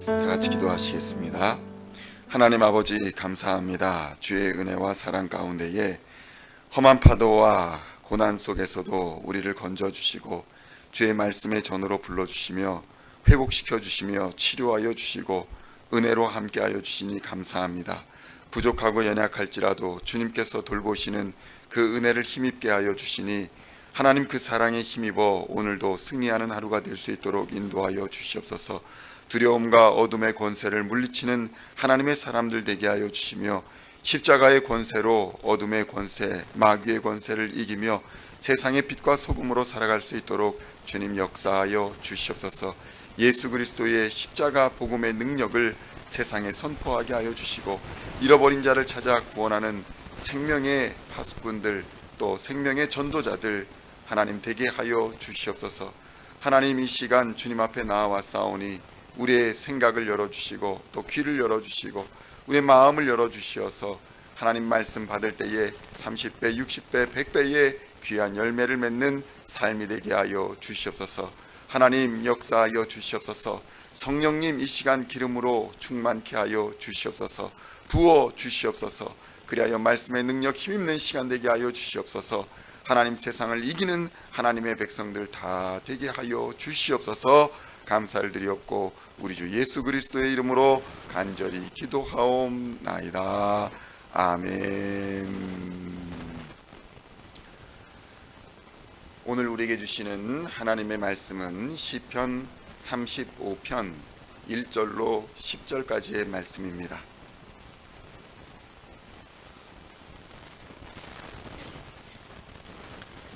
다 같이 기도하시겠습니다. 하나님 아버지 감사합니다. 주의 은혜와 사랑 가운데에 험한 파도와 고난 속에서도 우리를 건져주시고 주의 말씀의 전으로 불러주시며 회복시켜 주시며 치료하여 주시고 은혜로 함께하여 주시니 감사합니다. 부족하고 연약할지라도 주님께서 돌보시는 그 은혜를 힘입게 하여 주시니 하나님 그 사랑에 힘입어 오늘도 승리하는 하루가 될 수 있도록 인도하여 주시옵소서. 두려움과 어둠의 권세를 물리치는 하나님의 사람들 되게 하여 주시며 십자가의 권세로 어둠의 권세, 마귀의 권세를 이기며 세상의 빛과 소금으로 살아갈 수 있도록 주님 역사하여 주시옵소서. 예수 그리스도의 십자가 복음의 능력을 세상에 선포하게 하여 주시고 잃어버린 자를 찾아 구원하는 생명의 파수꾼들 또 생명의 전도자들 하나님 되게 하여 주시옵소서. 하나님 이 시간 주님 앞에 나와 싸우니 우리의 생각을 열어주시고 또 귀를 열어주시고 우리의 마음을 열어주시어서 하나님 말씀 받을 때에 30배, 60배, 100배의 귀한 열매를 맺는 삶이 되게 하여 주시옵소서. 하나님 역사하여 주시옵소서. 성령님 이 시간 기름으로 충만케 하여 주시옵소서. 부어 주시옵소서. 그리하여 말씀의 능력 힘입는 시간 되게 하여 주시옵소서. 하나님 세상을 이기는 하나님의 백성들 다 되게 하여 주시옵소서. 감사를 드리옵고 우리 주 예수 그리스도의 이름으로 간절히 기도하옵나이다. 아멘. 오늘 우리에게 주시는 하나님의 말씀은 시편 35편 1절로 10절까지의 말씀입니다.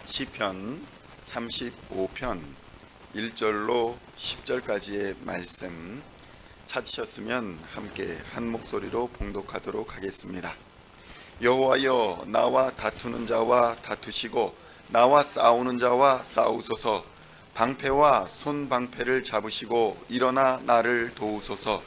시편 35편 1절로 10절까지의 말씀 찾으셨으면 함께 한 목소리로 봉독하도록 하겠습니다. 여호와여 나와 다투는 자와 다투시고 나와 싸우는 자와 싸우소서. 방패와 손방패를 잡으시고 일어나 나를 도우소서.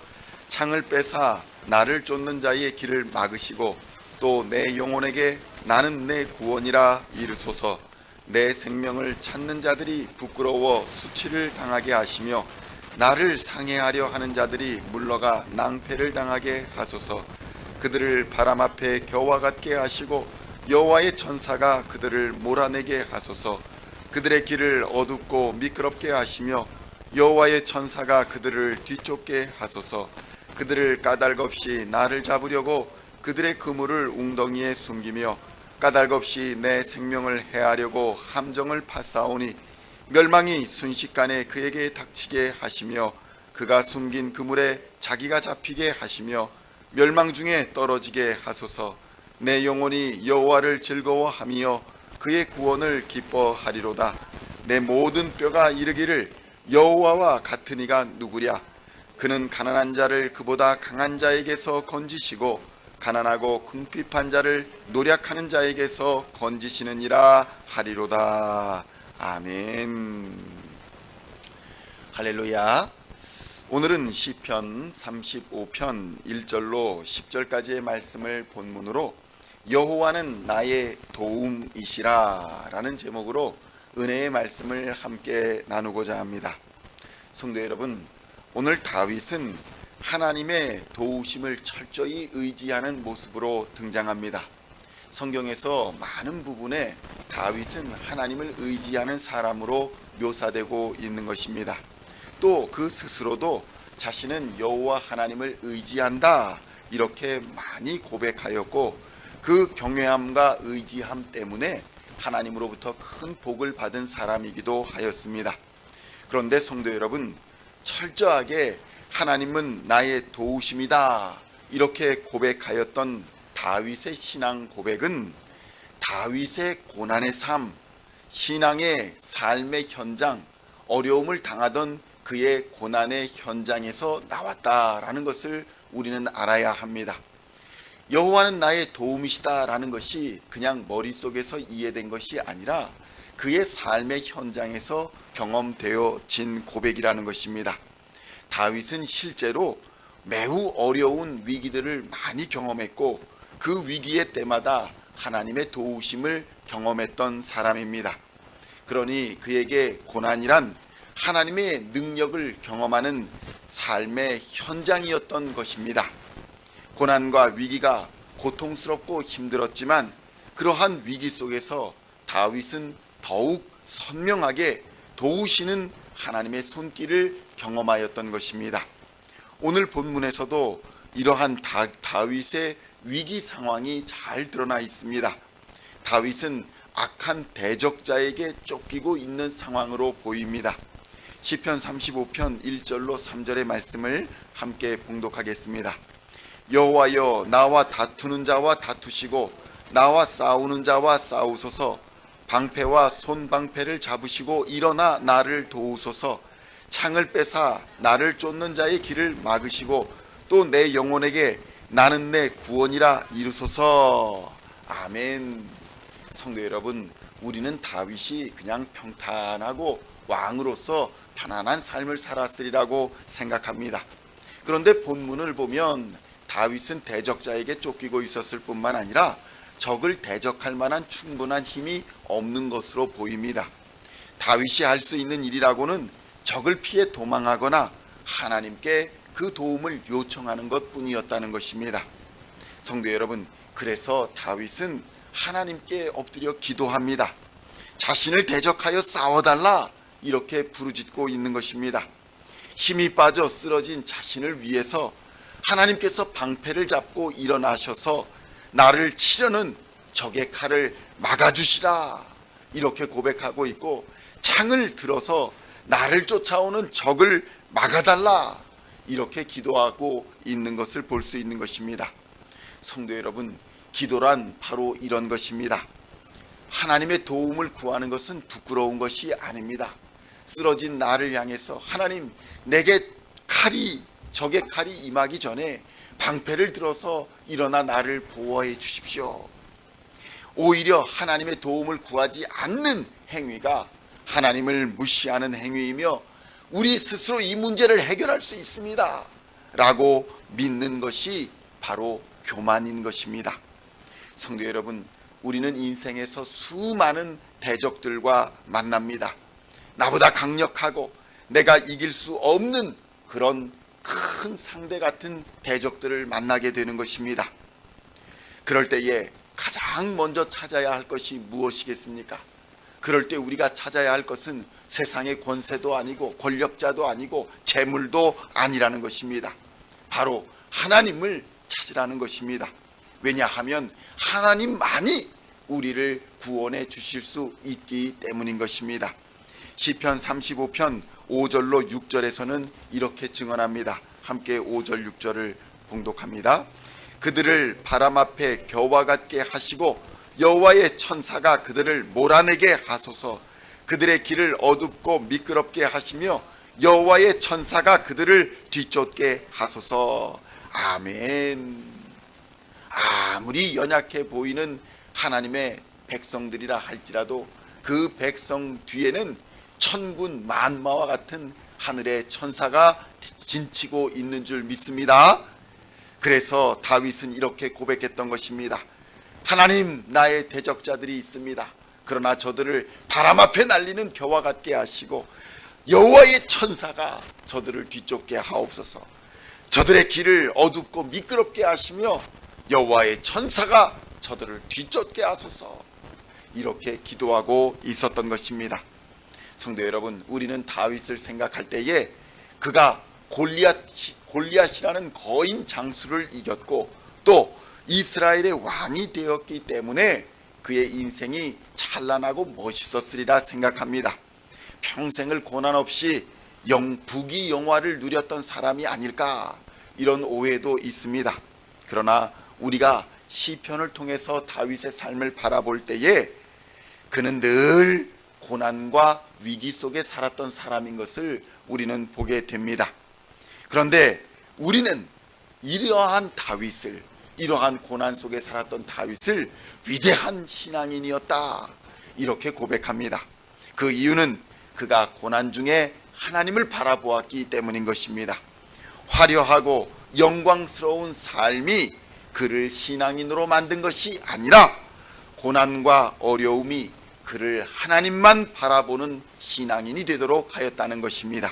창을 빼사 나를 쫓는 자의 길을 막으시고 또 내 영혼에게 나는 내 구원이라 이르소서. 내 생명을 찾는 자들이 부끄러워 수치를 당하게 하시며 나를 상해하려 하는 자들이 물러가 낭패를 당하게 하소서. 그들을 바람 앞에 겨와 같게 하시고 여호와의 천사가 그들을 몰아내게 하소서. 그들의 길을 어둡고 미끄럽게 하시며 여호와의 천사가 그들을 뒤쫓게 하소서. 그들을 까닭없이 나를 잡으려고 그들의 그물을 웅덩이에 숨기며 까닭없이 내 생명을 해하려고 함정을 파싸오니 멸망이 순식간에 그에게 닥치게 하시며 그가 숨긴 그물에 자기가 잡히게 하시며 멸망 중에 떨어지게 하소서. 내 영혼이 여호와를 즐거워하며 그의 구원을 기뻐하리로다. 내 모든 뼈가 이르기를 여호와와 같은 이가 누구랴. 그는 가난한 자를 그보다 강한 자에게서 건지시고 가난하고 궁핍한 자를 노력하는 자에게서 건지시느니라 하리로다. 아멘. 할렐루야. 오늘은 시편 35편 1절로 10절까지의 말씀을 본문으로 여호와는 나의 도움이시라 라는 제목으로 은혜의 말씀을 함께 나누고자 합니다. 성도 여러분, 오늘 다윗은 하나님의 도우심을 철저히 의지하는 모습으로 등장합니다. 성경에서 많은 부분에 다윗은 하나님을 의지하는 사람으로 묘사되고 있는 것입니다. 또 그 스스로도 자신은 여호와 하나님을 의지한다 이렇게 많이 고백하였고 그 경외함과 의지함 때문에 하나님으로부터 큰 복을 받은 사람이기도 하였습니다. 그런데 성도 여러분, 철저하게 하나님은 나의 도우심이다 이렇게 고백하였던 다윗의 신앙 고백은 다윗의 고난의 삶, 신앙의 삶의 현장, 어려움을 당하던 그의 고난의 현장에서 나왔다라는 것을 우리는 알아야 합니다. 여호와는 나의 도움이시다 라는 것이 그냥 머릿속에서 이해된 것이 아니라 그의 삶의 현장에서 경험되어진 고백이라는 것입니다. 다윗은 실제로 매우 어려운 위기들을 많이 경험했고 그 위기의 때마다 하나님의 도우심을 경험했던 사람입니다. 그러니 그에게 고난이란 하나님의 능력을 경험하는 삶의 현장이었던 것입니다. 고난과 위기가 고통스럽고 힘들었지만 그러한 위기 속에서 다윗은 더욱 선명하게 도우시는 하나님의 손길을 경험하였던 것입니다. 오늘 본문에서도 이러한 다윗의 위기 상황이 잘 드러나 있습니다. 다윗은 악한 대적자에게 쫓기고 있는 상황으로 보입니다. 시편 35편 1절로 3절의 말씀을 함께 봉독하겠습니다. 여호와여, 나와 다투는 자와 다투시고 나와 싸우는 자와 싸우소서. 방패와 손방패를 잡으시고 일어나 나를 도우소서. 창을 빼사 나를 쫓는 자의 길을 막으시고 또 내 영혼에게 나는 내 구원이라 이르소서. 아멘. 성도 여러분, 우리는 다윗이 그냥 평탄하고 왕으로서 편안한 삶을 살았으리라고 생각합니다. 그런데 본문을 보면 다윗은 대적자에게 쫓기고 있었을 뿐만 아니라 적을 대적할 만한 충분한 힘이 없는 것으로 보입니다. 다윗이 할 수 있는 일이라고는 적을 피해 도망하거나 하나님께 그 도움을 요청하는 것뿐이었다는 것입니다. 성도 여러분, 그래서 다윗은 하나님께 엎드려 기도합니다. 자신을 대적하여 싸워달라 이렇게 부르짖고 있는 것입니다. 힘이 빠져 쓰러진 자신을 위해서 하나님께서 방패를 잡고 일어나셔서 나를 치려는 적의 칼을 막아주시라 이렇게 고백하고 있고, 창을 들어서 나를 쫓아오는 적을 막아달라 이렇게 기도하고 있는 것을 볼 수 있는 것입니다. 성도 여러분, 기도란 바로 이런 것입니다. 하나님의 도움을 구하는 것은 부끄러운 것이 아닙니다. 쓰러진 나를 향해서 하나님, 내게 적의 칼이 임하기 전에 방패를 들어서 일어나 나를 보호해 주십시오. 오히려 하나님의 도움을 구하지 않는 행위가 하나님을 무시하는 행위이며 우리 스스로 이 문제를 해결할 수 있습니다 라고 믿는 것이 바로 교만인 것입니다. 성도 여러분, 우리는 인생에서 수많은 대적들과 만납니다. 나보다 강력하고 내가 이길 수 없는 그런 큰 상대 같은 대적들을 만나게 되는 것입니다. 그럴 때에 가장 먼저 찾아야 할 것이 무엇이겠습니까? 그럴 때 우리가 찾아야 할 것은 세상의 권세도 아니고 권력자도 아니고 재물도 아니라는 것입니다. 바로 하나님을 찾으라는 것입니다. 왜냐하면 하나님만이 우리를 구원해 주실 수 있기 때문인 것입니다. 시편 35편 5절로 6절에서는 이렇게 증언합니다. 함께 5절 6절을 봉독합니다. 그들을 바람 앞에 겨와 같게 하시고 여호와의 천사가 그들을 몰아내게 하소서. 그들의 길을 어둡고 미끄럽게 하시며 여호와의 천사가 그들을 뒤쫓게 하소서. 아멘. 아무리 연약해 보이는 하나님의 백성들이라 할지라도 그 백성 뒤에는 천군 만마와 같은 하늘의 천사가 진치고 있는 줄 믿습니다. 그래서 다윗은 이렇게 고백했던 것입니다. 하나님, 나의 대적자들이 있습니다. 그러나 저들을 바람 앞에 날리는 겨와 같게 하시고 여호와의 천사가 저들을 뒤쫓게 하옵소서. 저들의 길을 어둡고 미끄럽게 하시며 여호와의 천사가 저들을 뒤쫓게 하소서. 이렇게 기도하고 있었던 것입니다. 성도 여러분, 우리는 다윗을 생각할 때에 그가 골리앗이라는 거인 장수를 이겼고 또 이스라엘의 왕이 되었기 때문에 그의 인생이 찬란하고 멋있었으리라 생각합니다. 평생을 고난 없이 부귀영화를 누렸던 사람이 아닐까, 이런 오해도 있습니다. 그러나 우리가 시편을 통해서 다윗의 삶을 바라볼 때에 그는 늘 고난과 위기 속에 살았던 사람인 것을 우리는 보게 됩니다. 그런데 우리는 이러한 고난 속에 살았던 다윗을 위대한 신앙인이었다 이렇게 고백합니다. 그 이유는 그가 고난 중에 하나님을 바라보았기 때문인 것입니다. 화려하고 영광스러운 삶이 그를 신앙인으로 만든 것이 아니라 고난과 어려움이 그를 하나님만 바라보는 신앙인이 되도록 하였다는 것입니다.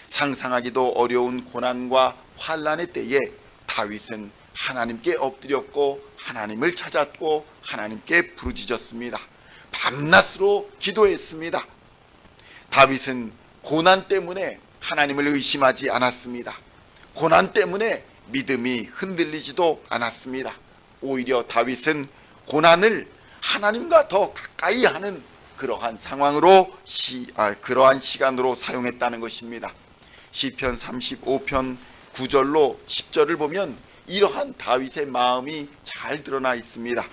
상상하기도 어려운 고난과 환난의 때에 다윗은 하나님께 엎드렸고 하나님을 찾았고 하나님께 부르짖었습니다. 밤낮으로 기도했습니다. 다윗은 고난 때문에 하나님을 의심하지 않았습니다. 고난 때문에 믿음이 흔들리지도 않았습니다. 오히려 다윗은 고난을 하나님과 더 가까이 하는 그러한 상황으로 그러한 시간으로 사용했다는 것입니다. 시편 35편 9절로 10절을 보면 이러한 다윗의 마음이 잘 드러나 있습니다.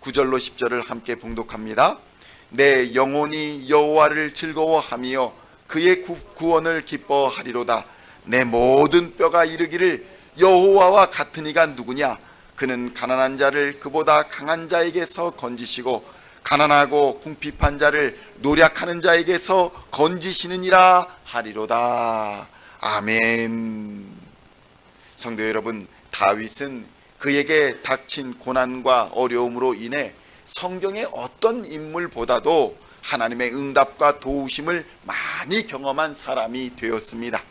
9절로 10절을 함께 봉독합니다. 내 영혼이 여호와를 즐거워하며 그의 구원을 기뻐하리로다. 내 모든 뼈가 이르기를 여호와와 같은 이가 누구냐? 그는 가난한 자를 그보다 강한 자에게서 건지시고 가난하고 궁핍한 자를 노력하는 자에게서 건지시느니라 하리로다. 아멘. 성도 여러분, 다윗은 그에게 닥친 고난과 어려움으로 인해 성경의 어떤 인물보다도 하나님의 응답과 도우심을 많이 경험한 사람이 되었습니다.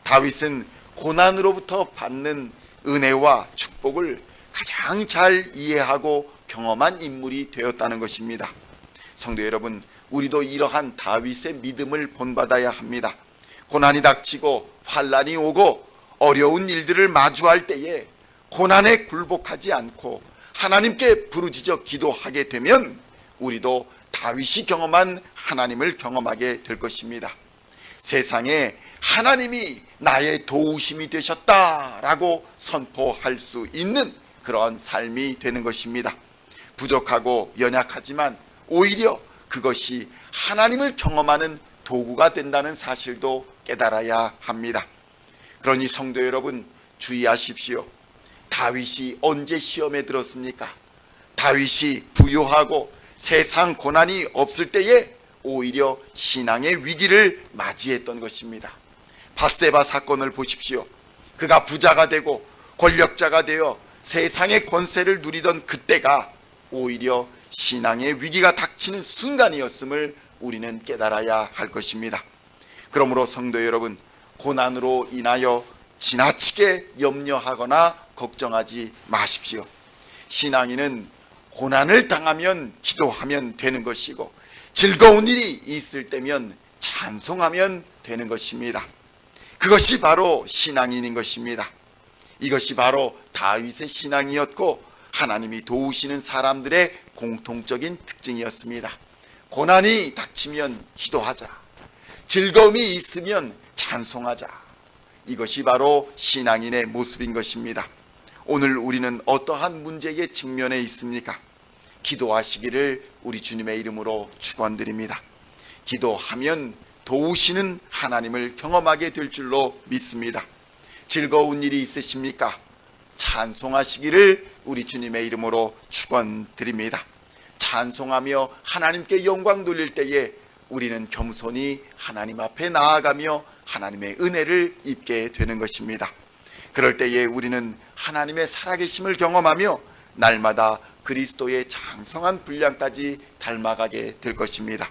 다윗은 고난으로부터 받는 은혜와 축복을 가장 잘 이해하고 경험한 인물이 되었다는 것입니다. 성도 여러분, 우리도 이러한 다윗의 믿음을 본받아야 합니다. 고난이 닥치고 환난이 오고 어려운 일들을 마주할 때에 고난에 굴복하지 않고 하나님께 부르짖어 기도하게 되면 우리도 다윗이 경험한 하나님을 경험하게 될 것입니다. 세상에 하나님이 나의 도우심이 되셨다라고 선포할 수 있는 그러한 삶이 되는 것입니다. 부족하고 연약하지만 오히려 그것이 하나님을 경험하는 도구가 된다는 사실도 깨달아야 합니다. 그러니 성도 여러분, 주의하십시오. 다윗이 언제 시험에 들었습니까? 다윗이 부유하고 세상 고난이 없을 때에 오히려 신앙의 위기를 맞이했던 것입니다. 밧세바 사건을 보십시오. 그가 부자가 되고 권력자가 되어 세상의 권세를 누리던 그때가 오히려 신앙의 위기가 닥치는 순간이었음을 우리는 깨달아야 할 것입니다. 그러므로 성도 여러분, 고난으로 인하여 지나치게 염려하거나 걱정하지 마십시오. 신앙인은 고난을 당하면 기도하면 되는 것이고 즐거운 일이 있을 때면 찬송하면 되는 것입니다. 그것이 바로 신앙인인 것입니다. 이것이 바로 다윗의 신앙이었고 하나님이 도우시는 사람들의 공통적인 특징이었습니다. 고난이 닥치면 기도하자. 즐거움이 있으면 찬송하자. 이것이 바로 신앙인의 모습인 것입니다. 오늘 우리는 어떠한 문제에 직면해 있습니까? 기도하시기를 우리 주님의 이름으로 축원드립니다. 기도하면 도우시는 하나님을 경험하게 될 줄로 믿습니다. 즐거운 일이 있으십니까? 찬송하시기를 우리 주님의 이름으로 축원드립니다. 찬송하며 하나님께 영광 돌릴 때에 우리는 겸손히 하나님 앞에 나아가며 하나님의 은혜를 입게 되는 것입니다. 그럴 때에 우리는 하나님의 살아계심을 경험하며 날마다 그리스도의 장성한 분량까지 닮아가게 될 것입니다.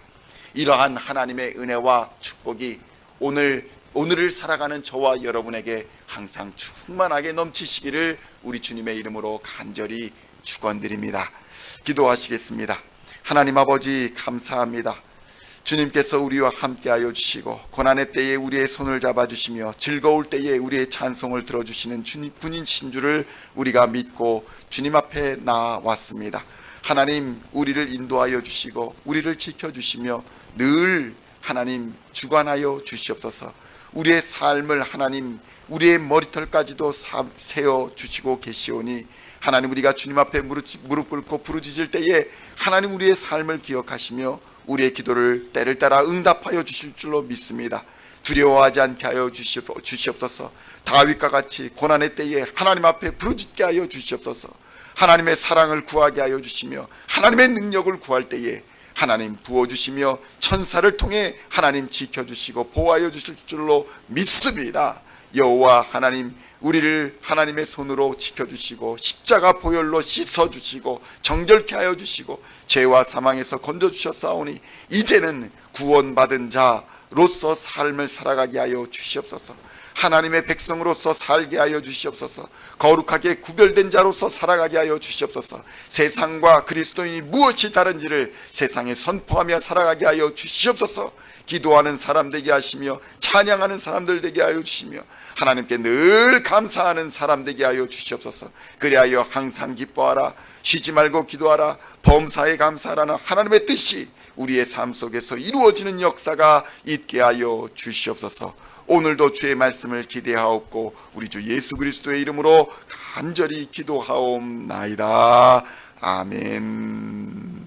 이러한 하나님의 은혜와 축복이 오늘을 살아가는 저와 여러분에게 항상 충만하게 넘치시기를 우리 주님의 이름으로 간절히 축원드립니다. 기도하시겠습니다. 하나님 아버지, 감사합니다. 주님께서 우리와 함께하여 주시고 고난의 때에 우리의 손을 잡아주시며 즐거울 때에 우리의 찬송을 들어주시는 주님뿐이신 줄을 우리가 믿고 주님 앞에 나왔습니다. 하나님, 우리를 인도하여 주시고 우리를 지켜주시며 늘 하나님 주관하여 주시옵소서. 우리의 삶을 하나님, 우리의 머리털까지도 세워주시고 계시오니 하나님, 우리가 주님 앞에 무릎 꿇고 부르짖을 때에 하나님 우리의 삶을 기억하시며 우리의 기도를 때를 따라 응답하여 주실 줄로 믿습니다. 두려워하지 않게 하여 주시옵소서. 다윗과 같이 고난의 때에 하나님 앞에 부르짖게 하여 주시옵소서. 하나님의 사랑을 구하게 하여 주시며 하나님의 능력을 구할 때에 하나님 부어주시며 천사를 통해 하나님 지켜주시고 보호하여 주실 줄로 믿습니다. 여호와 하나님, 우리를 하나님의 손으로 지켜주시고 십자가 보혈로 씻어주시고 정결케 하여 주시고 죄와 사망에서 건져주셨사오니 이제는 구원받은 자, 로서 삶을 살아가게 하여 주시옵소서. 하나님의 백성으로서 살게 하여 주시옵소서. 거룩하게 구별된 자로서 살아가게 하여 주시옵소서. 세상과 그리스도인이 무엇이 다른지를 세상에 선포하며 살아가게 하여 주시옵소서. 기도하는 사람 되게 하시며 찬양하는 사람들 되게 하여 주시며 하나님께 늘 감사하는 사람 되게 하여 주시옵소서. 그리하여 항상 기뻐하라, 쉬지 말고 기도하라, 범사에 감사하라는 하나님의 뜻이 우리의 삶 속에서 이루어지는 역사가 있게 하여 주시옵소서. 오늘도 주의 말씀을 기대하옵고 우리 주 예수 그리스도의 이름으로 간절히 기도하옵나이다. 아멘.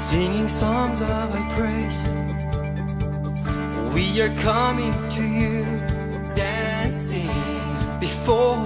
Singing songs of thy praise, we are coming to you, dancing before